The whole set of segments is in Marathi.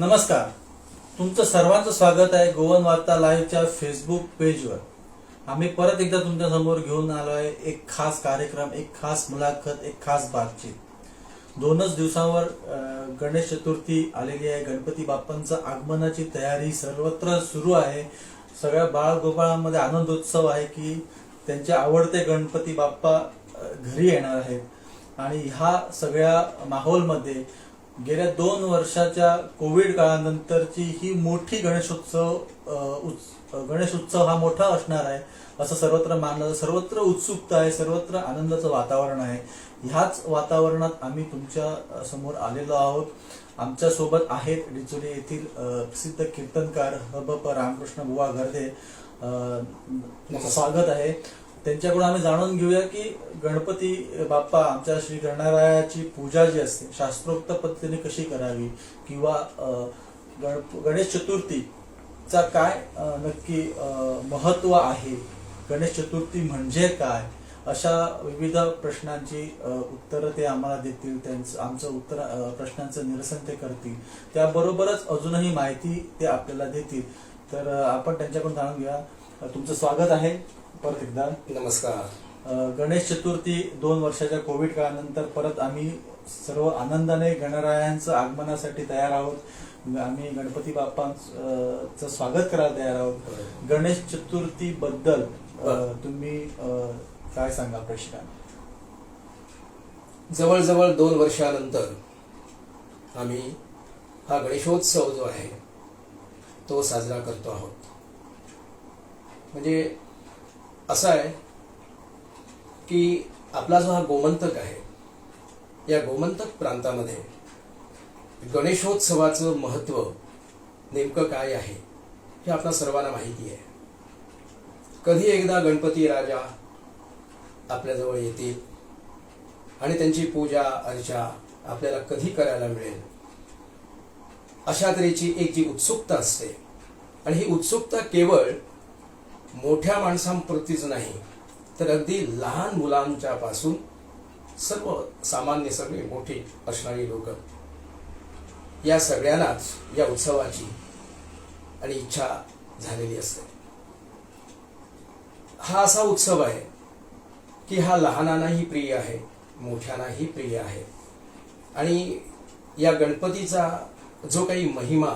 नमस्कार. तुमचं सर्वांचं स्वागत आहे गोवन वार्ता लाईव्हच्या फेसबुक पेजवर. आम्ही परत एकदा तुमच्या समोर घेऊन आलो आहे एक खास कार्यक्रम, एक खास मुलाखत, एक खास बातचीत. 2च दिवसांवर गणेश चतुर्थी आलेली आहे. गणपती बाप्पांच्या आगमनाची तयारी सर्वत्र सुरू आहे. सगळ्या बाळगोपाळांमध्ये आनंदोत्सव आहे की त्यांचे आवडते गणपती बाप्पा घरी येणार आहेत. आणि ह्या सगळ्या माहोलमध्ये गेल्या 2 वर्षाच्या कोविड काळानंतरची ही मोठी गणेशोत्सव हा मोठा असणार आहे असं सर्वत्र मानलं. सर्वत्र उत्सुकता आहे, सर्वत्र आनंदाचं वातावरण आहे. ह्याच वातावरणात आम्ही तुमच्या समोर आलेलो आहोत. आमच्या सोबत आहेत डिचोली येथील प्रसिद्ध कीर्तनकार हबप रामकृष्ण बुवा गर्दे. स्वागत आहे. त्यांच्याकडून आम्ही जाणून घेऊया की गणपती बाप्पा आमच्या श्री गणरायाची पूजा जी असते शास्त्रोक्त पद्धतीने कशी करावी किंवा गणेश चतुर्थीचा काय नक्की महत्व आहे, गणेश चतुर्थी म्हणजे काय, अशा विविध प्रश्नांची उत्तरं ते आम्हाला देतील. त्यांचं आमचं प्रश्नांचं निरसन ते करतील. त्याबरोबरच अजूनही माहिती ते आपल्याला देतील. तर आपण त्यांच्याकडून जाणून घेऊया. तुमचं स्वागत आहे परत एकदा. नमस्कार. गणेश चतुर्थी 2 वर्षाच्या कोविड काळानंतर परत आम्ही सर्व आनंदाने गणरायांचं आगमनासाठी तयार आहोत. आम्ही गणपती बाप्पांचं स्वागत करायला तयार आहोत. गणेश चतुर्थी बद्दल तुम्ही काय सांगा प्रेक्षकांना? जवळजवळ 2 वर्षानंतर आम्ही हा गणेशोत्सव जो आहे तो साजरा करतो आहोत. म्हणजे असं आहे की आपला जो हा गोमंतक आहे, या गोमंतक प्रांतामध्ये गणेशोत्सवाचं महत्त्व नेमकं काय आहे हे आपल्या सर्वांना माहिती आहे. कधी एकदा गणपती राजा आपल्याजवळ येतील आणि त्यांची पूजा अर्चा आपल्याला कधी करायला मिळेल अशा तऱ्हेची एक जी उत्सुकता असते. आणि ही उत्सुकता केवळ मोठ्या माणसांप्रतीच नाही तर अगदी लहान मुलांच्या पासून सर्व सामान्य सगळे मोठी असणारी लोक या सगळ्यांनाच या उत्सवाची आणि इच्छा झालेली असते. हा असा उत्सव आहे की हा लहानांनाही प्रिय आहे, मोठ्यांनाही प्रिय आहे. आणि या गणपतीचा जो काही महिमा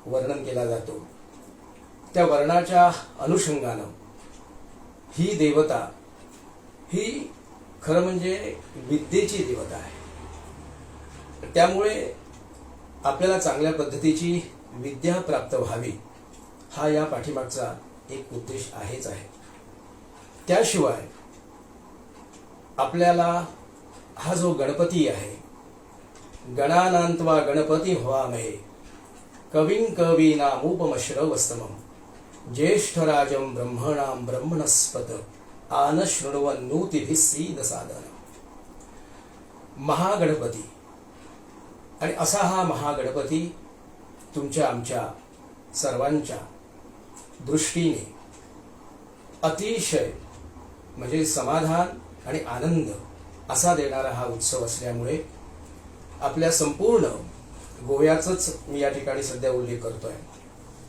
वर्णन केला जातो त्या वर्णाच्या अनुषंगानं ही देवता ही खरं म्हणजे विद्येची देवता आहे. त्यामुळे आपल्याला चांगल्या पद्धतीची विद्या प्राप्त व्हावी हा या पाठीमागचा एक उद्देश आहेच आहे. त्याशिवाय आपल्याला हा जो गणपती आहे, गणानांत्वा गणपती व्हामहे कविं कवीनामुपमश्रवस्तमम् ज्येष्ठराजं ब्रह्मणां ब्रह्मणस्पत आनशृण्वन्नोतिभिः सीदसादनम्. महागणपती, आणि असा हा महागणपती तुमच्या आमच्या सर्वांच्या दृष्टीने अतिशय म्हणजे समाधान आणि आनंद असा देणारा हा उत्सव असल्यामुळे आपल्या संपूर्ण गोव्याचाच मी या ठिकाणी सध्या उल्लेख करतोय.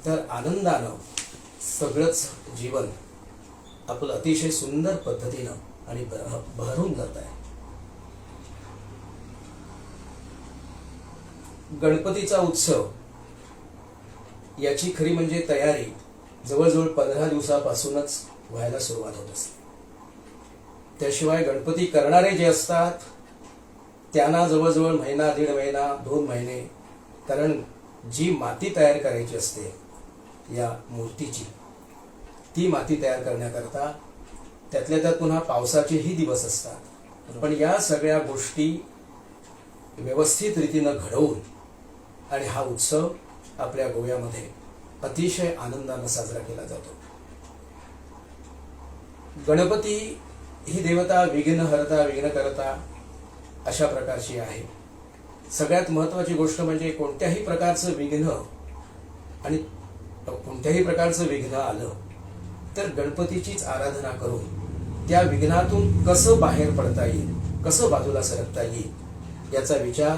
तर आनंदानं सगळंच जीवन आपलं अतिशय सुंदर पद्धतीनं आणि बहरून जात आहे. गणपतीचा उत्सव याची खरी म्हणजे तयारी जवळजवळ 15 दिवसापासूनच व्हायला सुरुवात होत असते. त्याशिवाय गणपती करणारे जे असतात त्यांना जवळजवळ महिना, 1.5 महिना, 2 महिने, कारण जी माती तयार करायची असते या मूर्तीची, ती माती तयार करण्याकरता त्यातल्या त्यात पुन्हा पावसाचेही दिवस असतात. पण या सगळ्या गोष्टी व्यवस्थित रीतीनं घडवून आणि हा उत्सव आपल्या गोव्यामध्ये अतिशय आनंदानं साजरा केला जातो. गणपती ही देवता विघ्नहर्ता, विघ्नकर्ता अशा प्रकारची आहे. सगळ्यात महत्वाची गोष्ट म्हणजे कोणत्याही प्रकारचं विघ्न आणि कोणत्याही प्रकारचं विघ्न आलं तर गणपतीचीच आराधना करून त्या विघ्नातून कसं बाहेर पडता येईल, कसं बाजूला सरकता येईल याचा विचार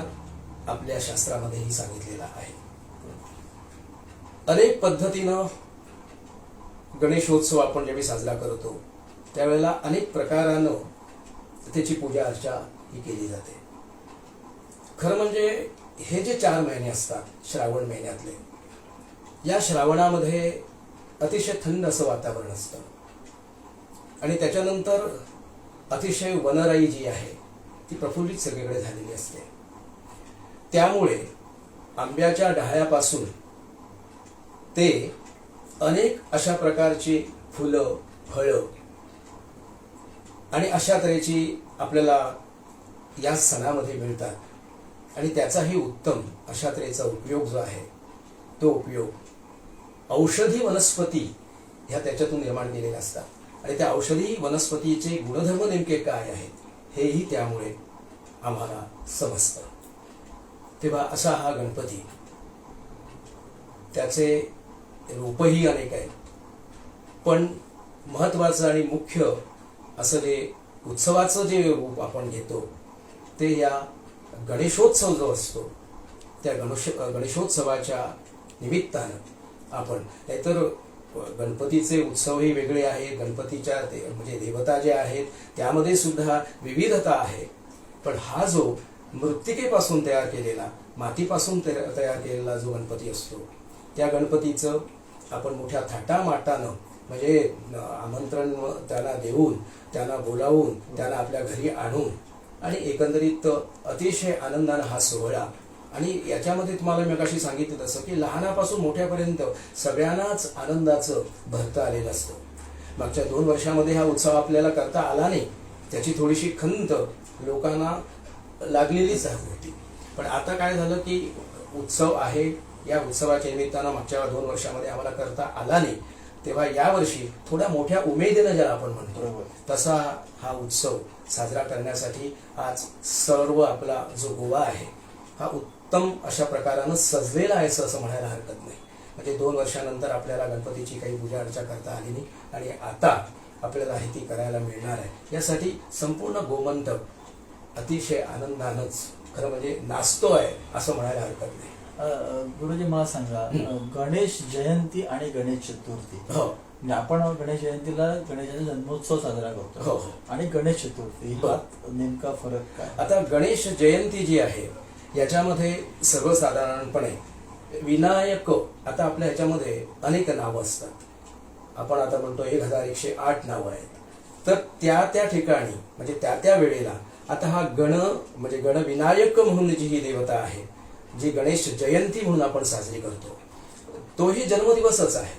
आपल्या शास्त्रामध्येही सांगितलेला आहे. अनेक पद्धतीनं गणेशोत्सव आपण ज्यावेळी साजरा करतो त्यावेळेला अनेक प्रकारानं त्याची पूजा अर्चा ही केली जाते. खरं म्हणजे हे जे 4 महिने असतात श्रावण महिन्यातले, या श्रावणामध्ये अतिशय थंड असं वातावरण असतं आणि त्याच्यानंतर अतिशय वनराई जी आहे ती प्रफुल्लित सगळीकडे झालेली असते. त्यामुळे आंब्याच्या डहाळ्यापासून ते अनेक अशा प्रकारची फुलं, फळं आणि अशा तऱ्हेची आपल्याला या सणामध्ये मिळतात आणि त्याचाही उत्तम अशा तऱ्हेचा उपयोग जो आहे तो उपयोग औषधी वनस्पती ह्या त्याच्यातून निर्माण केलेल्या असतात आणि त्या औषधी वनस्पतीचे गुणधर्म नेमके काय आहेत हेही त्यामुळे आम्हाला समजतं. तेव्हा असा हा गणपती, त्याचे रूपही अनेक आहेत, पण महत्वाचं आणि मुख्य असं जे उत्सवाचं जे रूप आपण घेतो ते या गणेशोत्सव जो असतो त्या गणेशोत्सवाच्या निमित्तानं आपण, नाहीतर गणपतीचे उत्सवही वेगळे आहेत, गणपतीच्या म्हणजे देवता जे आहेत त्यामध्ये सुद्धा विविधता आहे. पण हा जो मृत्तिकेपासून तयार केलेला, मातीपासून तयार केलेला जो गणपती असतो त्या गणपतीचं आपण मोठ्या थाटामाटानं म्हणजे आमंत्रण त्यांना देऊन, त्यांना बोलावून, त्यांना आपल्या घरी आणून आणि एकंदरीत अतिशय आनंदानं हा सोहळा, आणि याच्यामध्ये तुम्हाला मी मगाशी सांगितलं तसं की लहानापासून मोठ्यापर्यंत सगळ्यांनाच आनंदाचं भरतं आलेलं असतं. मागच्या 2 वर्षामध्ये हा उत्सव आपल्याला करता आला नाही, त्याची थोडीशी खंत लोकांना लागलेलीच होती. पण आता काय झालं की उत्सव आहे, या उत्सवाच्या निमित्तानं मागच्या 2 वर्षामध्ये आम्हाला करता आला नाही, तेव्हा यावर्षी थोड्या मोठ्या उमेदीनं ज्याला आपण म्हणतो तसा हा उत्सव साजरा करण्यासाठी आज सर्व आपला जो गोवा आहे हा उत्तम अशा प्रकारानं सजलेला आहे असं म्हणायला हरकत नाही. म्हणजे 2 वर्षानंतर आपल्याला गणपतीची काही पूजा अर्चा करता आली नाही आणि आता आपल्याला ही ती करायला मिळणार आहे. यासाठी संपूर्ण गोमंतक अतिशय आनंदानंच खरं म्हणजे नाचतो आहे असं म्हणायला हरकत नाही. गुरुजी मला सांगा, गणेश जयंती आणि गणेश चतुर्थी, हो म्हणजे आपण गणेश जयंतीला गणेशाचा जन्मोत्सव साजरा करतो, हो आणि गणेश चतुर्थी यात नेमका फरक काय? आता गणेश जयंती जी आहे याच्यामध्ये सर्वसाधारणपणे विनायक, आता आपल्या ह्याच्यामध्ये अनेक नावं असतात, आपण आता म्हणतो 1108 नावं आहेत, तर त्या ठिकाणी म्हणजे त्या वेळेला आता हा म्हणजे गणविनायक म्हणून जी ही देवता आहे, जी गणेश जयंती म्हणून आपण साजरी करतो तोही जन्मदिवसच आहे.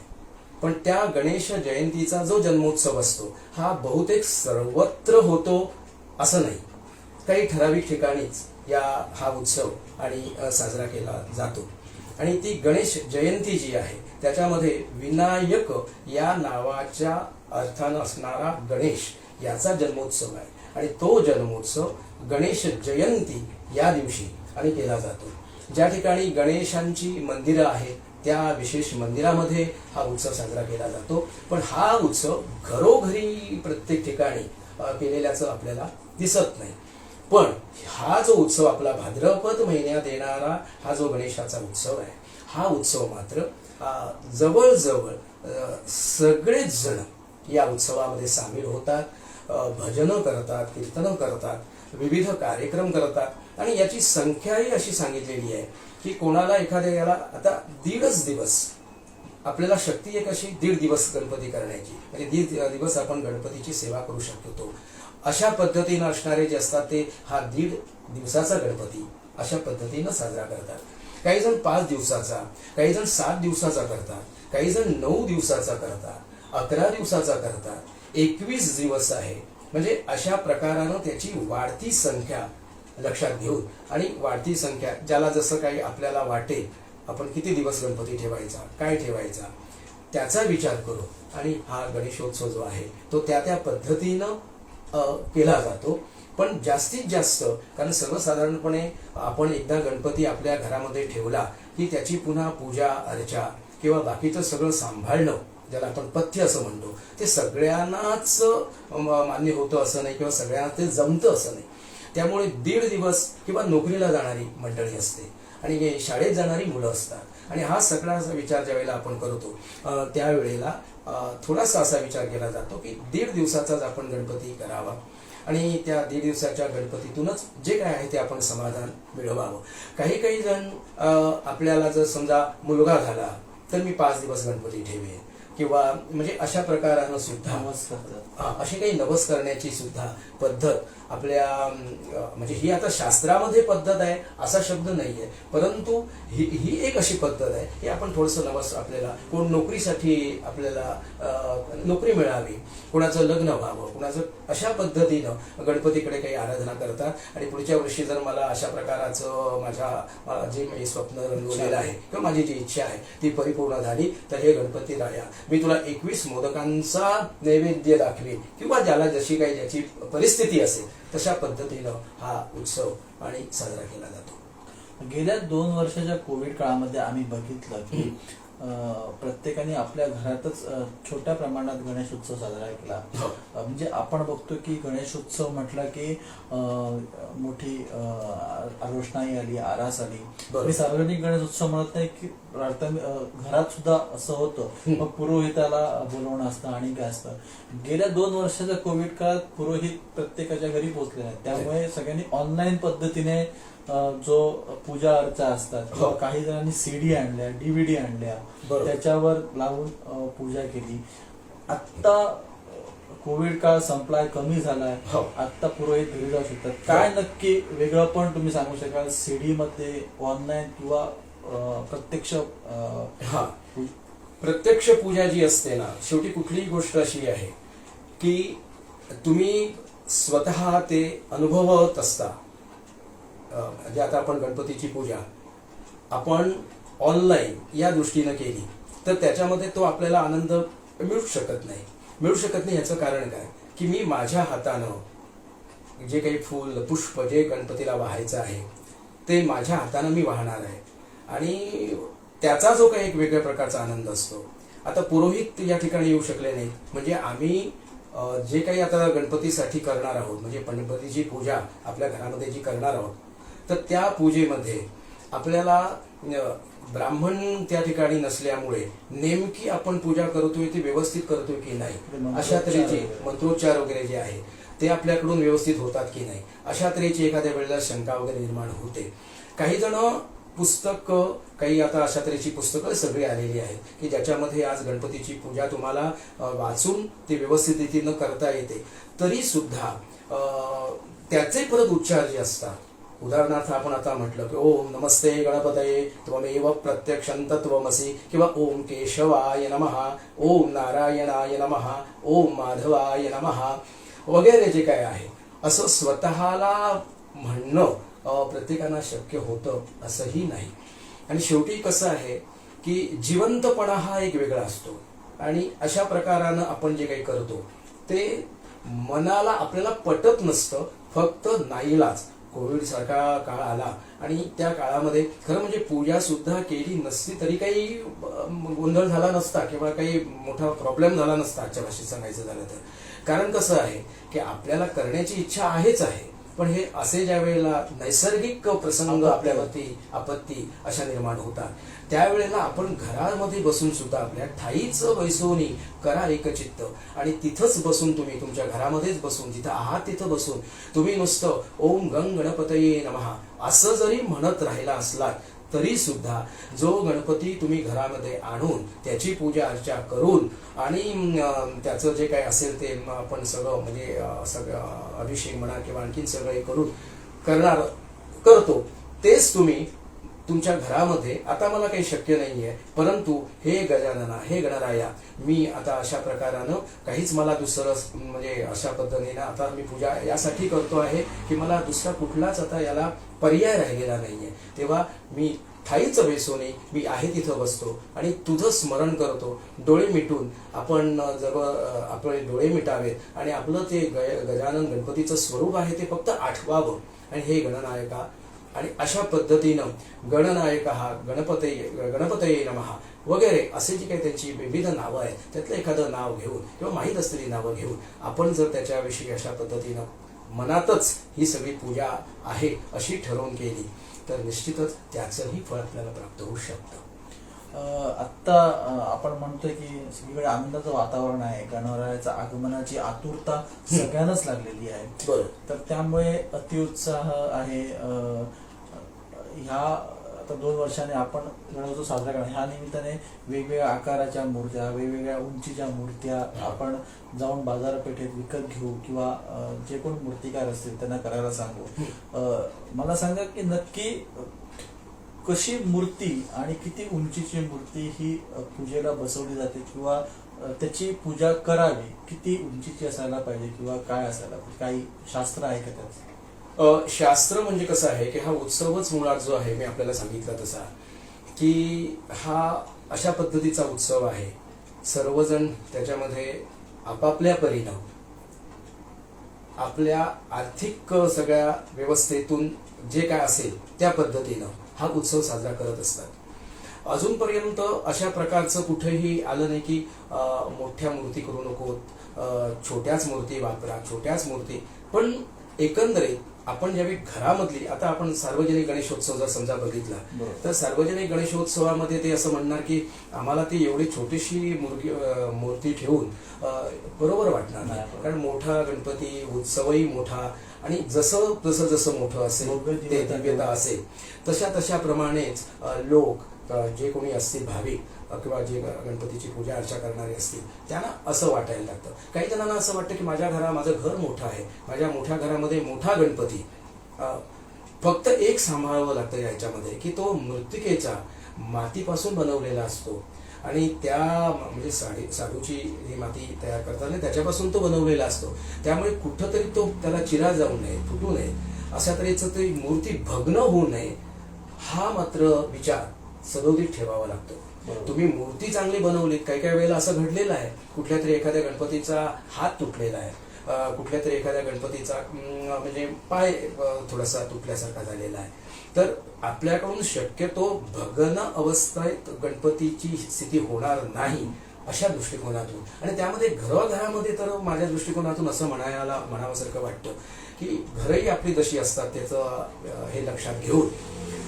पण त्या गणेश जयंतीचा जो जन्मोत्सव असतो हा बहुतेक सर्वत्र होतो असं नाही, काही ठराविक ठिकाणीच हा उत्सव आणि साजरा केला जातो. आणि ती गणेश जयंती जी आहे त्याच्यामध्ये विनायक या नावाच्या अर्थानं असणारा गणेश याचा जन्मोत्सव आहे आणि तो जन्मोत्सव गणेश जयंती या दिवशी आणि केला जातो. ज्या ठिकाणी गणेशांची मंदिरं आहेत त्या विशेष मंदिरामध्ये हा उत्सव साजरा केला जातो. पण हा उत्सव घरोघरी प्रत्येक ठिकाणी केलेल्याचं आपल्याला दिसत नाही. पण हा जो उत्सव आपला भाद्रपद महिन्यात येणारा हा जो गणेशाचा उत्सव आहे, हा उत्सव मात्र जवळजवळ सगळेच जण या उत्सवामध्ये सामील होतात, भजनं करतात, कीर्तनं करतात, विविध कार्यक्रम करतात आणि याची संख्याही अशी सांगितलेली आहे की कोणाला एखाद्याला आता 1.5 दिवस आपल्याला शक्ती एक अशी 1.5 दिवस गणपती करण्याची, म्हणजे 1.5 दिवस आपण गणपतीची सेवा करू शकतो अशा पद्धतीनं असणारे जे असतात ते हा 1.5 दिवसाचा गणपती अशा पद्धतीनं साजरा करतात. काही जण 5 दिवसाचा, काही जण 7 दिवसाचा करतात, काही जण 9 दिवसाचा करतात, 11 दिवसाचा करतात, 21 दिवस आहे. म्हणजे अशा प्रकारानं त्याची वाढती संख्या लक्षात घेऊन आणि वाढती संख्या ज्याला जसं काही आपल्याला वाटेल आपण किती दिवस गणपती ठेवायचा, काय ठेवायचा त्याचा विचार करू आणि हा गणेशोत्सव जो आहे तो त्या पद्धतीनं केला जातो. पण जास्तीत जास्त, कारण सर्वसाधारणपणे आपण एकदा गणपती आपल्या घरामध्ये ठेवला की त्याची पुन्हा पूजा अर्चा किंवा बाकीचं सगळं सांभाळणं ज्याला आपण पथ्य असं म्हणतो ते सगळ्यांनाच मान्य होतं असं नाही किंवा सगळ्यांना ते जमतं असं नाही. त्यामुळे 1.5 दिवस किंवा नोकरीला जाणारी मंडळी असते आणि शाळेत जाणारी मुलं असतात आणि हा सगळा असा विचार ज्या वेळेला आपण करतो त्यावेळेला थोडासा असा विचार केला जातो की 1.5 दिवसाचाच आपण गणपती करावा आणि त्या 1.5 दिवसाच्या गणपतीतूनच जे काय आहे ते आपण समाधान मिळवावं. काही जण आपल्याला जर समजा मुलगा झाला तर मी 5 दिवस गणपती ठेवेन किंवा म्हणजे अशा प्रकारानं सुद्धा नवस करतात. अशी काही नवस करण्याची सुद्धा पद्धत आपल्या म्हणजे ही आता शास्त्रामध्ये पद्धत आहे असा शब्द नाहीये, परंतु ही एक अशी पद्धत आहे की आपण थोडंसं नवस आपल्याला कोण नोकरीसाठी आपल्याला नोकरी मिळावी, कोणाचं लग्न व्हावं, कोणाचं अशा पद्धतीनं गणपतीकडे काही आराधना करतात आणि पुढच्या वर्षी जर मला अशा प्रकाराचं माझ्या जे मी स्वप्न रंगवलेलं आहे किंवा माझी जी इच्छा आहे ती परिपूर्ण झाली तर हे गणपती राया मी तुला 21 मोदकांचा नैवेद्य दाखवेन किंवा ज्याला जशी काही ज्याची परिस्थिती असेल तशा पद्धतीनं हा उत्सव आणि साजरा केला जातो. गेल्या 2 वर्षाच्या कोविड काळामध्ये आम्ही बघितलं की प्रत्येकाने आपल्या घरातच छोट्या प्रमाणात गणेशोत्सव साजरा केला. म्हणजे आपण बघतो की गणेशोत्सव म्हटलं की मोठी रोषणाई आली, आरास आली. मी सार्वजनिक गणेशोत्सव म्हणत नाही की घरात सुद्धा असं होतं, मग पुरोहिताला बोलवणं असतं आणि काय असतं. गेल्या 2 वर्षाच्या कोविड काळात पुरोहित प्रत्येकाच्या घरी पोहोचले नाहीत, त्यामुळे सगळ्यांनी ऑनलाईन पद्धतीने जो पूजा अर्चा असतात किंवा काही जणांनी CD आणल्या, DVD आणल्या, त्याच्यावर लावून पूजा केली. आत्ता कोविड काळ संपलाय, कमी झालाय, आत्ता पुरोहित घरी जाऊ शकतात. काय नक्की वेगळं पण तुम्ही सांगू शकाल CD मध्ये ऑनलाईन किंवा प्रत्यक्ष? प्रत्यक्ष पूजा जी असते ना, शेवटी कुठलीही गोष्ट अशी आहे की तुम्ही स्वतः ते अनुभवत असता. म्हणजे आता आपण गणपतीची पूजा आपण ऑनलाईन या दृष्टीनं केली तर त्याच्यामध्ये तो आपल्याला आनंद मिळू शकत नाही. याचं कारण काय की मी माझ्या हातानं जे काही फूल पुष्प जे गणपतीला वाहायचं आहे ते माझ्या हातानं मी वाहणार आहे आणि त्याचा जो काही एक वेगळ्या प्रकारचा आनंद असतो. आता पुरोहित या ठिकाणी येऊ शकले नाहीत, म्हणजे आम्ही जे काही आता गणपतीसाठी करणार आहोत म्हणजे गणपतीची पूजा आपल्या घरामध्ये जी करणार आहोत तर त्या पूजेमध्ये आपल्याला ब्राह्मण त्या ठिकाणी नसल्यामुळे नेमकी आपण पूजा करतोय ती व्यवस्थित करतोय की नाही, अशा तऱ्हेचे मंत्रोच्चार वगैरे जे आहे ते आपल्याकडून व्यवस्थित होतात की नाही, अशा तऱ्हेची एखाद्या वेळेला शंका वगैरे निर्माण होते. काही जण पुस्तक काही आता अशा तऱ्हेची पुस्तकं सगळी आलेली आहेत की ज्याच्यामध्ये आज गणपतीची पूजा तुम्हाला वाचून ती व्यवस्थित रीतीनं करता येते. तरी सुद्धा त्याचे परत उच्चार जे असतात, उदाहरणार्थ आपण आता म्हटलं की ओम नमस्ते गणपतये त्वमेव प्रत्यक्षं तत्त्वमसि किंवा ओम केशवाय नमः, ओम नारायणाय नमः, ओम माधवाय नमः वगैरे जे काय आहे असं स्वतःला म्हणणं प्रत्येकाला शक्य होतं असंही नाही. आणि शेवटी कसं आहे की जिवंतपणा हा एक वेगळा असतो आणि अशा प्रकारानं आपण जे काही करतो ते मनाला आपल्याला पटत नसतं. फक्त नाईलाज कोविड सारखा काळ आला आणि त्या काळामध्ये खरं म्हणजे पूजा सुद्धा केली नसती तरी काही गोंधळ झाला नसता किंवा काही मोठा प्रॉब्लेम झाला नसता आजच्या भाषेत सांगायचं झालं तर. कारण कसं आहे की आपल्याला करण्याची इच्छा आहेच आहे, पण हे असे ज्या वेळेला नैसर्गिक प्रसंग आपल्यावरती आपत्ती अशा निर्माण होतात त्यावेळेला आपण घरामध्ये बसून सुद्धा आपल्या ठाईच बैसोनी करा एकचित्त आणि तिथंच बसून तुम्ही तुमच्या घरामध्येच बसून जिथं आहात तिथं बसून तुम्ही नुसतं ओम गंग गणपतये नमः असं जरी म्हणत राहिला असलात तरी सुद्धा जो गणपती तुम्ही घरामध्ये आणून त्याची पूजा अर्चा करून आणि त्याचं जे काही असेल ते आपण सगळं म्हणजे सगळं अभिषेक म्हणा किंवा आणखीन सगळं करून करतो तेच तुम्ही तुमच्या घरामध्ये आता मला काही शक्य नाहीये, परंतु हे गजानना हे गणराया मी आता अशा प्रकारानं काहीच मला दुसरं म्हणजे अशा पद्धतीने आता मी पूजा यासाठी करतो आहे की मला दुसरा कुठलाच आता याला पर्याय राहिलेला नाहीये. तेव्हा मी ठाईच बेसोने मी आहे तिथं बसतो आणि तुझं स्मरण करतो. डोळे मिटून आपण जवळ आपले डोळे मिटावेत आणि आपलं ते गजानन गणपतीचं स्वरूप आहे ते फक्त आठवावं आणि हे गणनायका आणि अशा पद्धतीनं गणनायक हा गणपतये नमः वगैरे असे जी काही त्यांची विविध नावं आहेत त्यातलं एखादं नाव घेऊन किंवा माहीत असलेली नावं घेऊन आपण जर त्याच्याविषयी अशा पद्धतीनं मनातच ही सगळी पूजा आहे अशी ठरवून केली तर निश्चितच त्याचंही फळ आपल्याला प्राप्त होऊ शकतं. आत्ता आपण म्हणतोय की सगळीकडे आनंदाचं वातावरण आहे, गणरायाच्या आगमनाची आतुरता सगळ्यांनाच लागलेली आहे. बरोबर. तर त्यामुळे अतिउत्साह आहे. ह्या आता 2 वर्षाने आपण गणोत्सव साजरा करणार, ह्या निमित्ताने वेगवेगळ्या आकाराच्या मूर्त्या, वेगवेगळ्या उंचीच्या मूर्त्या आपण जाऊन बाजारपेठेत विकत घेऊ किंवा जे कोण मूर्तिकार असतील त्यांना करायला सांगू. मला सांगा की नक्की कशी मूर्ती आणि किती उंचीची मूर्ती ही पूजेला बसवली जाते किंवा त्याची पूजा करावी, किती उंचीची असायला पाहिजे किंवा काय असायला पाहिजे, काही शास्त्र आहे का त्याचं? शास्त्र म्हणजे कसं आहे की हा उत्सवच मुळात जो आहे मी आपल्याला सांगितलं तसा की हा अशा पद्धतीचा उत्सव आहे. सर्वजण त्याच्यामध्ये आपापल्या परीनं आपल्या आर्थिक सगळ्या व्यवस्थेतून जे काय असेल त्या पद्धतीनं हा उत्सव साजरा करत असतात. अजूनपर्यंत अशा प्रकारचं कुठेही आलं नाही की मोठ्या मूर्ती करू नको, छोट्याच मूर्ती वापरा, छोट्याच मूर्ती. पण एकंदरीत आपण ज्यावेळी घरामधली, आता आपण सार्वजनिक गणेशोत्सव जर समजा बघितला तर सार्वजनिक गणेशोत्सवामध्ये ते असं म्हणणार की आम्हाला ती एवढी छोटीशी मूर्ती ठेवून बरोबर वाटणार नाही. कारण मोठा गणपती उत्सवही मोठा आणि जसं जसं जसं मोठं असेल ते दिव्यता असेल तशा प्रमाणेच लोक जे कोणी असतील भाविक किंवा जे गणपतीची पूजा अर्चा करणारे असतील त्यांना असं वाटायला लागतं. काही जणांना असं वाटतं की माझं घर मोठं आहे, माझ्या मोठ्या घरामध्ये मोठा गणपती, फक्त एक सांभाळावं लागतं याच्यामध्ये की तो मृत्तिकेचा मातीपासून बनवलेला असतो आणि त्या म्हणजे साडूची जी माती तयार करताना त्याच्यापासून तो बनवलेला असतो. त्यामुळे कुठंतरी तो त्याला चिरा जाऊ नये, फुटू नये, अशा तऱ्हेचं ती मूर्ती भग्न होऊ नये हा मात्र विचार सदोदित ठेवावा लागतो. तुम्ही मूर्ती चांगली बनवलीत, काही काही वेळेला असं घडलेलं आहे कुठल्या तरी एखाद्या गणपतीचा हात तुटलेला आहे, कुठल्या तरी एखाद्या गणपतीचा म्हणजे पाय थोडासा तुटल्यासारखा झालेला आहे, तर आपल्याकडून शक्यतो भग्न अवस्थेत गणपतीची स्थिती होणार नाही अशा दृष्टिकोनातून. आणि त्यामध्ये घरामध्ये तर माझ्या दृष्टिकोनातून असं म्हणावंसारखं वाटतं की घरही आपली जशी असतात त्याचं हे लक्षात घेऊन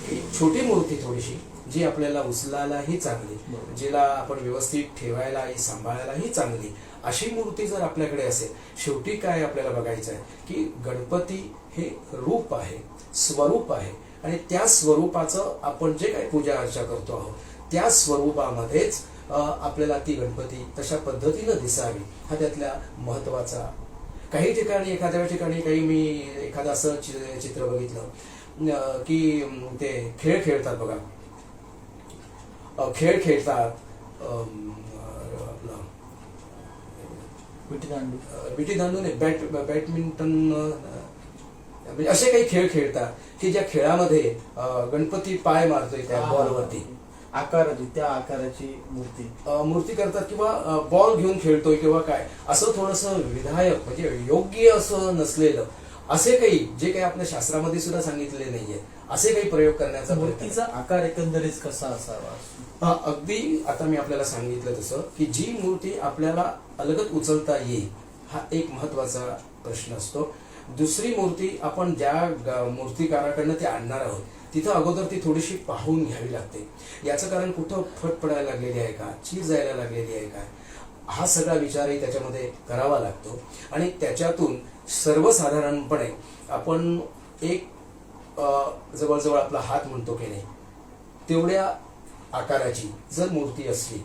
की छोटी मूर्ती थोडीशी जी आपल्याला उचलायलाही चांगली, जिला आपण व्यवस्थित ठेवायलाही सांभाळायलाही चांगली अशी मूर्ती जर आपल्याकडे असेल. शेवटी काय आपल्याला बघायचं आहे की गणपती हे रूप आहे, स्वरूप आहे आणि त्या स्वरूपाचं आपण जे काही पूजा अर्चा करतो आहोत त्या स्वरूपामध्येच आपल्याला ती गणपती तशा पद्धतीनं दिसावी हा त्यातल्या महत्वाचा. काही ठिकाणी एखाद्या ठिकाणी मी एखादं असं चित्र बघितलं की ते खेळ खेळतात बघा, खेळ खेळतात विटी दांडू नाही, बॅडमिंटन, म्हणजे असे काही खेळ खेळतात की ज्या खेळामध्ये गणपती पाय मारतोय त्या बॉलवरती, आकाराची त्या आकाराची मूर्ती करतात किंवा बॉल घेऊन खेळतोय किंवा काय असं थोडंसं विधायक म्हणजे योग्य असं नसलेलं असे काही जे काही आपल्या शास्त्रामध्ये सुद्धा सांगितलेले नाहीये असे काही प्रयोग करण्याचा. मूर्तीचा आकार एकंदरीत कसा असावा? अगदी आता मी आपल्याला सांगितलं तसं की जी मूर्ती आपल्याला अलगद उचलता येईल हा एक महत्वाचा प्रश्न असतो. दुसरी मूर्ती आपण ज्या मूर्तिकाराकडनं ते आणणार आहोत तिथं अगोदर ती थोडीशी पाहून घ्यावी लागते. याचं कारण कुठं फट पडायला लागलेली आहे का, चीज जायला लागलेली आहे का, हा सगळा विचारही त्याच्यामध्ये करावा लागतो. आणि त्याच्यातून सर्वसाधारणपणे आपण एक जवळजवळ आपला हात म्हणतो की नाही तेवढ्या आकाराची जर मूर्ती असली,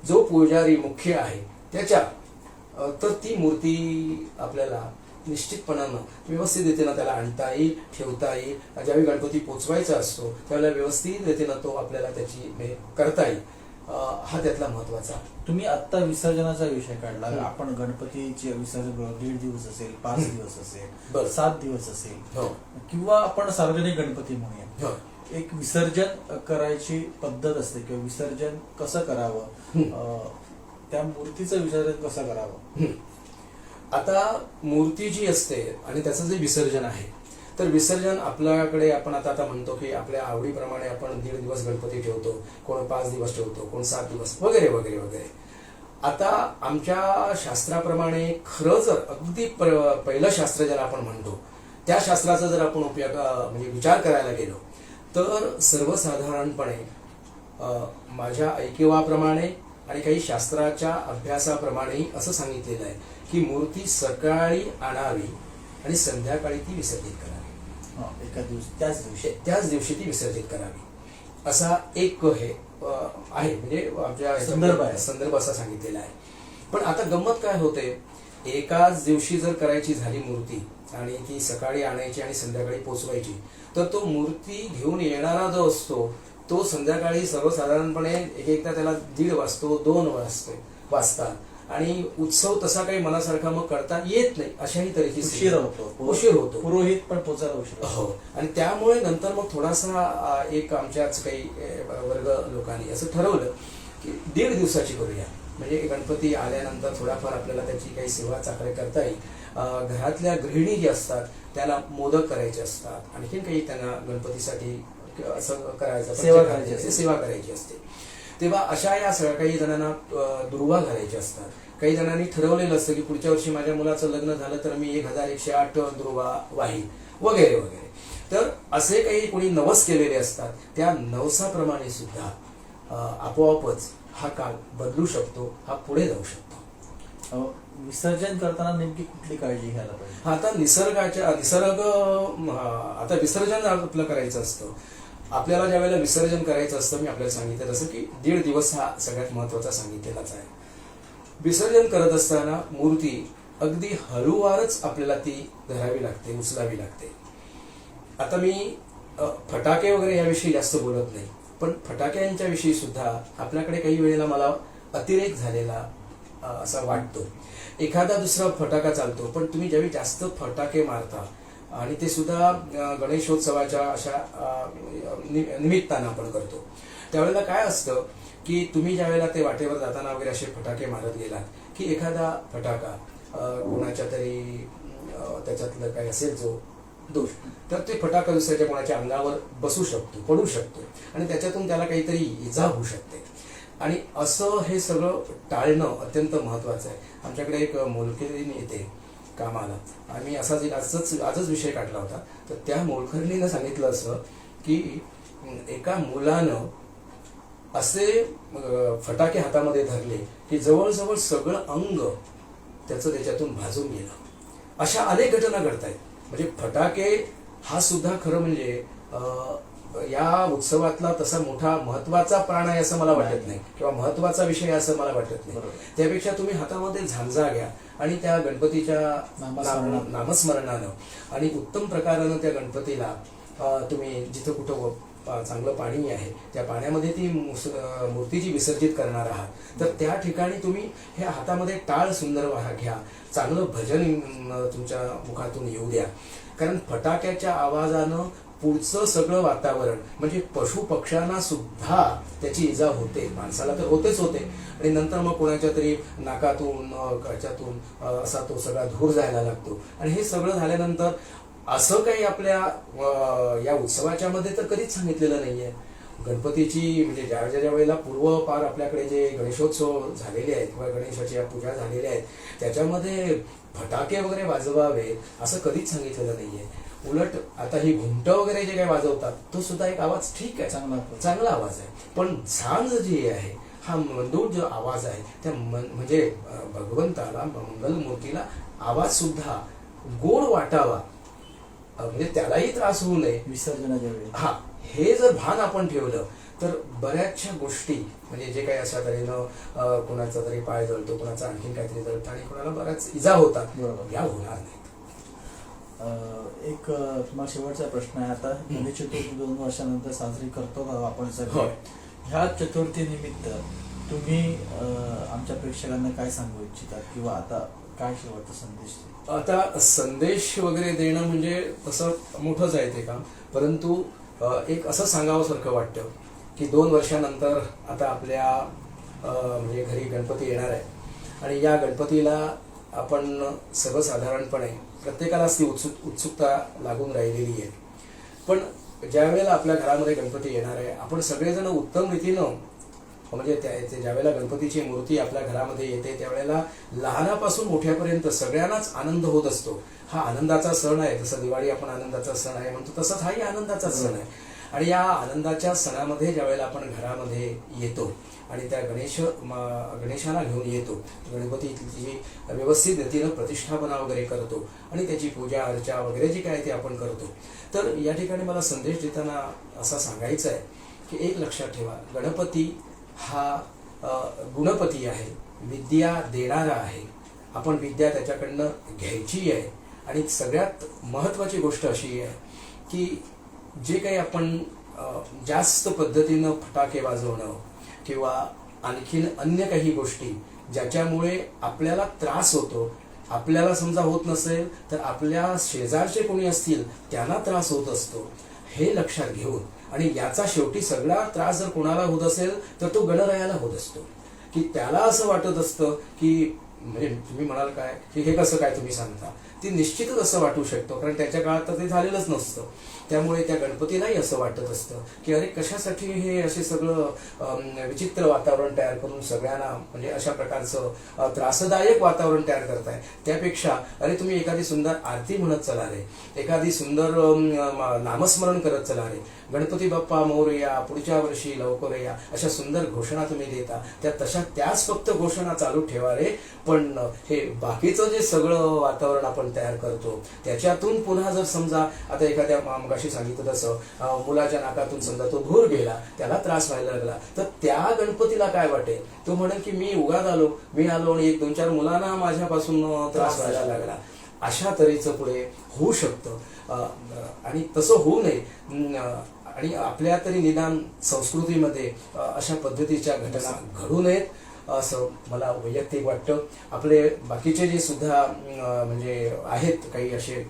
जो पुजारी मुख्य आहे त्याच्या, तर ती मूर्ती आपल्याला निश्चितपणानं व्यवस्थित रीतीनं त्याला आणता येईल, ठेवता येईल. ज्यावेळी गणपती पोचवायचा असतो त्यावेळेला व्यवस्थित रीतीनं तो आपल्याला त्याची करता येईल हा त्यातला महत्वाचा. तुम्ही आता विसर्जनाचा विषय काढला, आपण गणपतीचे विसर्जन 1.5 दिवस असेल, 5 दिवस असेल, 7 दिवस असेल किंवा आपण सार्वजनिक गणपती म्हणूया, एक विसर्जन करायची पद्धत असते किंवा विसर्जन कसं करावं, त्या मूर्तीचं विसर्जन कसं करावं. आता मूर्ती जी असते आणि त्याचं जे विसर्जन आहे तर विसर्जन आपल्याकडे आपण आता म्हणतो की आपल्या आवडीप्रमाणे आपण 1.5 दिवस गणपती ठेवतो, कोण 5 दिवस ठेवतो, कोण 7 दिवस वगैरे वगैरे वगैरे. आता आमच्या शास्त्राप्रमाणे खरं जर अगदी पहिलं शास्त्र ज्याला आपण म्हणतो त्या शास्त्राचा जर आपण उपयोग म्हणजे विचार करायला गेलो तर सर्वसाधारणपणे माझ्या ऐकिवाप्रमाणे आणि काही शास्त्राच्या अभ्यासाप्रमाणेही असं सांगितलेलं आहे की मूर्ती सकाळी आणावी आणि संध्याकाळी ती विसर्जित करावी. एका दिवशी त्याच दिवशी ती विसर्जित करावी असा एक हे आहे, म्हणजे आमच्या संदर्भ असा सांगितलेला आहे. पण आता गंमत काय होते, एकाच दिवशी जर करायची झाली मूर्ती आणि ती सकाळी आणायची आणि संध्याकाळी पोचवायची, तर तो मूर्ती घेऊन येणारा जो असतो तो संध्याकाळी सर्वसाधारणपणे एकदा त्याला 1:30 वाजतो, 2 वाजतात आणि उत्सव तसा काही मनासारखा मग करता येत नाही. अशाही तऱ्हेची उशीर होतो, पुरोहित पण पोचायला उशीर हो. आणि त्यामुळे नंतर मग थोडासा एक आमच्याच काही वर्ग लोकांनी असं ठरवलं की 1.5 दिवसाची करूया, म्हणजे गणपती आल्यानंतर थोडाफार आपल्याला त्याची काही सेवा चाकरी करता येईल. घरातल्या गृहिणी जी असतात त्याला मोदक करायचे असतात, आणखीन काही त्यांना गणपतीसाठी असं करायचं, सेवा करायची असते. तेव्हा अशा या सगळ्या काही जणांना दुर्वा घालायचे असतात. काही जणांनी ठरवलेलं असतं की पुढच्या वर्षी माझ्या मुलाचं लग्न झालं तर मी 1108 दुर्वा वाहील वगैरे वगैरे. तर असे काही कोणी नवस केलेले असतात, त्या नवसाप्रमाणे सुद्धा आपोआपच हा काळ बदलू शकतो, हा पुढे जाऊ शकतो. विसर्जन करताना नेमकी कुठली काळजी घ्यायला पाहिजे? आता विसर्जन आपलं करायचं असतं. आपल्याला ज्या वेळेला विसर्जन करायचं असतं, मी आपल्याला सांगितलं जसं की 1.5 दिवस हा सगळ्यात महत्वाचा सांगितलेलाच आहे. विसर्जन करत असताना मूर्ती अगदी हळूवारच आपल्याला ती धरावी लागते, उचलावी लागते. आता मी फटाके वगैरे याविषयी जास्त बोलत नाही, पण फटाक्यांच्या विषयी सुद्धा आपल्याकडे काही वेळेला मला अतिरेक झालेला असा वाटतो. एखादा दुसरा फटाका चालतो, पण तुम्ही ज्यावेळी जास्त फटाके मारता आणि ते सुद्धा गणेशोत्सवाच्या अशा निमित्तानं आपण करतो, त्यावेळेला काय असतं की तुम्ही ज्या वेळेला ते वाटेवर जाताना वगैरे असे फटाके मारत गेलात की एखादा फटाका कोणाच्या तरी त्याच्यातलं काही असेल जो दोष, तर ते फटाका दुसऱ्याच्या कोणाच्या अंगावर बसू शकतो, पडू शकतो आणि त्याच्यातून त्याला काहीतरी इजा होऊ शकते. आणि असं हे सगळं टाळणं अत्यंत महत्वाचं आहे. आमच्याकडे एक मोलकरीण येते कामाला, आम्ही आजच विषय काढला होता. तर त्या मोलकरणीनं सांगितलं असं की एका मुलानं असे फटाके हातामध्ये धरले की जवळजवळ सगळं अंग त्याच्यातून भाजून गेलं. अशा अनेक घटना घडतायत. म्हणजे फटाके हा सुद्धा खरं म्हणजे या उत्सवातला तसा मोठा महत्वाचा प्राण आहे असं मला वाटत नाही, किंवा महत्वाचा विषय असं मला वाटत नाही. त्यापेक्षा तुम्ही हातामध्ये झांजा घ्या आणि त्या गणपतीच्या नामस्मरणानं आणि उत्तम प्रकारानं त्या गणपतीला तुम्ही जिथं कुठं चांगलं पाणी आहे त्या पाण्यामध्ये ती मूर्तीची विसर्जित करणार आहात, तर त्या ठिकाणी तुम्ही हे हातामध्ये टाळ सुंदर घ्या, चांगलं भजन तुमच्या मुखातून येऊ द्या. कारण फटाक्याच्या आवाजानं पुढचं सगळं वातावरण म्हणजे पशु पक्ष्यांना सुद्धा त्याची इजा होते, माणसाला तर होतेच होते, आणि नंतर मग कोणाच्या तरी नाकातून काच्यातून असा तो सगळा धूर जायला लागतो. आणि हे सगळं झाल्यानंतर असं काही आपल्या या उत्सवाच्या मध्ये तर कधीच सांगितलेलं नाहीये. गणपतीची म्हणजे ज्या वेळेला पूर्वपार आपल्याकडे जे गणेशोत्सव झालेले आहेत किंवा गणेशाची पूजा झालेल्या आहेत त्याच्यामध्ये फटाके वगैरे वाजवावे असं कधीच सांगितलेलं नाहीये. उलट आता ही घुमटं वगैरे जे काही वाजवतात तो सुद्धा एक आवाज ठीक आहे, चांगला आवाज आहे, पण झांज जी आहे हा मंदूर जो आवाज आहे त्या म्हणजे भगवंताला मंगलमूर्तीला आवाज सुद्धा गोड वाटावा, म्हणजे त्यालाही त्रास होऊ नये विसर्जनाच्या वेळी. हा, हे जर भान आपण ठेवलं तर बऱ्याचशा गोष्टी म्हणजे जे काही अशा तऱ्हेनं कोणाचा तरी पाय जळतो, कोणाचा आणखीन काहीतरी जळतं आणि कोणाला बऱ्याच इजा होतात, या होणार नाहीत. एक तुम्हाला शेवटचा प्रश्न आहे. आता गणेश चतुर्थी 2 वर्षानंतर साजरी करतो का आपण सगळे? ह्या चतुर्थी निमित्त तुम्ही आमच्या प्रेक्षकांना काय सांगू इच्छितात, किंवा आता काय शेवटचा संदेश? आता संदेश वगैरे देणं म्हणजे तसं मोठंच आहे ते काम, परंतु एक असं सांगावंसारखं वाटतं की 2 वर्षानंतर आता आपल्या म्हणजे घरी गणपती येणार आहे आणि या गणपतीला आपण सर्वसाधारणपणे प्रत्येकालाच ती उत्सुकता लागून राहिलेली आहे. पण ज्या वेळेला आपल्या घरामध्ये गणपती येणार आहे आपण सगळेजण उत्तम रीतीनं म्हणजे ज्या वेळेला गणपतीची मूर्ती आपल्या घरामध्ये येते त्यावेळेला लहानापासून मोठ्यापर्यंत सगळ्यांनाच आनंद होत असतो. हा आनंदाचा सण आहे, जसं दिवाळी आपण आनंदाचा सण आहे म्हणतो तसंच हाही आनंदाचा सण आहे. आणि या आनंदाच्या सणामध्ये ज्यावेळेला आपण घरामध्ये येतो आणि त्या गणेशाला घेऊन येतो, गणपतीची व्यवस्थित रीतीनं प्रतिष्ठापना वगैरे करतो आणि त्याची पूजा अर्चा वगैरे जी काय ते आपण करतो. तर या ठिकाणी मला संदेश देताना असा सांगायचा आहे की एक लक्षात ठेवा, गणपती हा गुणपती आहे, विद्या देणारा आहे. आपण विद्या त्याच्याकडनं घ्यायची आहे. आणि सगळ्यात महत्त्वाची गोष्ट अशी आहे की जे काही आपण जास्त पद्धतीनं फटाके वाजवणं किंवा आणखीन अन्य काही गोष्टी ज्याच्यामुळे आपल्याला त्रास होतो, आपल्याला समजा होत नसेल तर आपल्या शेजारचे कोणी असतील त्यांना त्रास होत असतो, हे लक्षात घेऊन आणि याचा शेवटी सगळा त्रास जर कोणाला होत असेल तर तो गणरायाला होत असतो. की त्याला असं वाटत असतं की म्हणजे तुम्ही म्हणाल काय की हे कसं काय तुम्ही सांगता, ती निश्चितच असं वाटू शकतो, कारण त्याच्या काळात तर ते झालेलंच नसतं. त्यामुळे त्या गणपतीलाही असं वाटत असतं की अरे कशासाठी हे असे सगळं विचित्र वातावरण तयार करून सगळ्यांना म्हणजे अशा प्रकारचं त्रासदायक वातावरण तयार करताय. त्यापेक्षा अरे तुम्ही एखादी सुंदर आरती म्हणत चला रे, एखादी सुंदर नामस्मरण करत चला रे, गणपती बाप्पा मोरया, पुढच्या वर्षी लवकर या, अशा सुंदर घोषणा तुम्ही देता, त्याच फक्त घोषणा चालू ठेवा रे. पण हे बाकीचं जे सगळं वातावरण आपण तयार करतो त्याच्यातून पुन्हा जर समजा आता एखाद्या मगाशी सांगितलं तसं मुलाच्या नाकातून समजा तो धूर गेला, त्याला त्रास व्हायला लागला, तर त्या गणपतीला काय वाटेल? तो म्हणेल की मी उगाच आलो, मी आलो आणि 1-2-4 मुलांना माझ्यापासून त्रास व्हायला लागला. अशा तऱ्हेचं पुढे होऊ शकतं आणि तसं होऊ नये. आणि आपल्या तरी निदान संस्कृतीमध्ये अशा पद्धतीच्या घटना घडू नयेत असं मला वैयक्तिक वाटतं. आपले बाकीचे जे सुद्धा म्हणजे आहेत काही असे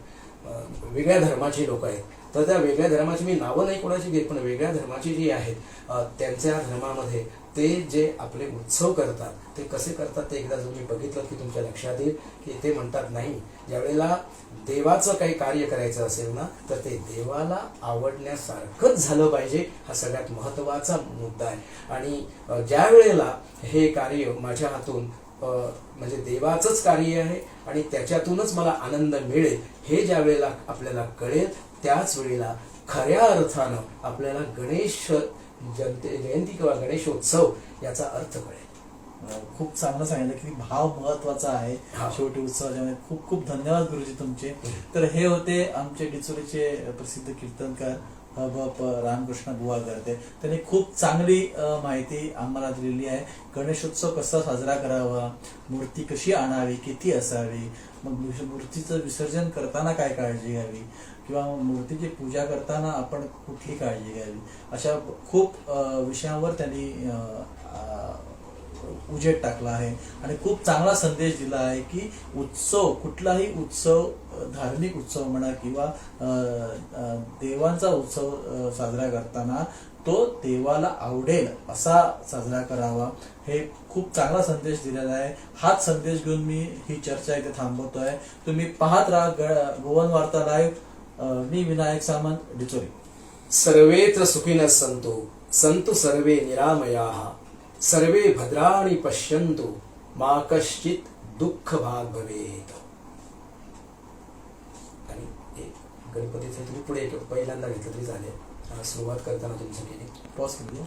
वेगळ्या धर्माचे लोक आहेत, तर त्या वेगळ्या धर्माची मी नावं नाही कोणाची घेत, पण वेगळ्या धर्माची जी आहेत त्यांच्या धर्मामध्ये ते जे आपले उत्सव करतात ते कसे करतात ते एकदा जर मी बघितलं की तुमच्या लक्षात येईल की ते म्हणतात नाही, ज्यावेळेला देवाचं काही कार्य करायचं असेल ना तर ते देवाला आवडण्यासारखंच झालं पाहिजे, हा सगळ्यात महत्त्वाचा मुद्दा आहे. आणि ज्या वेळेला हे कार्य माझ्या हातून म्हणजे देवाचंच कार्य आहे आणि त्याच्यातूनच मला आनंद मिळेल हे ज्या वेळेला आपल्याला कळेल, त्याच वेळेला खऱ्या अर्थानं आपल्याला गणेश जयंती किंवा गणेशोत्सव याचा अर्थ कळेल. खूप चांगलं सांगितलं की भाव महत्वाचा आहे शेवटी उत्सवाच्या. खूप खूप धन्यवाद गुरुजी तुमचे. तर हे होते आमचे डिचोलीचे प्रसिद्ध कीर्तनकार हबप रामकृष्ण बुवा करते. त्यांनी खूप चांगली माहिती आम्हाला दिलेली आहे. गणेशोत्सव कसा साजरा करावा, मूर्ती कशी आणावी, किती असावी, मग मूर्तीचं विसर्जन करताना काय काळजी घ्यावी किंवा मूर्तीची पूजा करताना आपण कुठली काळजी घ्यावी, अशा खूप विषयांवर त्यांनी उजेड टाकला आहे आणि खूप चांगला संदेश दिला आहे की उत्सव, कुठलाही उत्सव, धार्मिक उत्सव म्हणा किंवा देवांचा उत्सव साजरा करताना तो देवाला आवडेल असा साजरा करावा, हे खूप चांगला संदेश दिलेला आहे. हाच संदेश घेऊन मी ही चर्चा इथे थांबवतोय. तुम्ही पाहत राहा गोवन वार्ता लाईव्ह. मी विनायक सामंत, डिचोली. सर्वेत्र सुखिनः सन्तु सर्वे निरामयाः, सर्वे भद्राणि पश्यन्तु मा कश्चित् दुःख भाग भवेत्. आणि गणपतीचं तुम्ही पुढे पहिल्यांदा घेतलं तरी चालेल. सुरुवात करताना तुमचं केली पॉज करूया.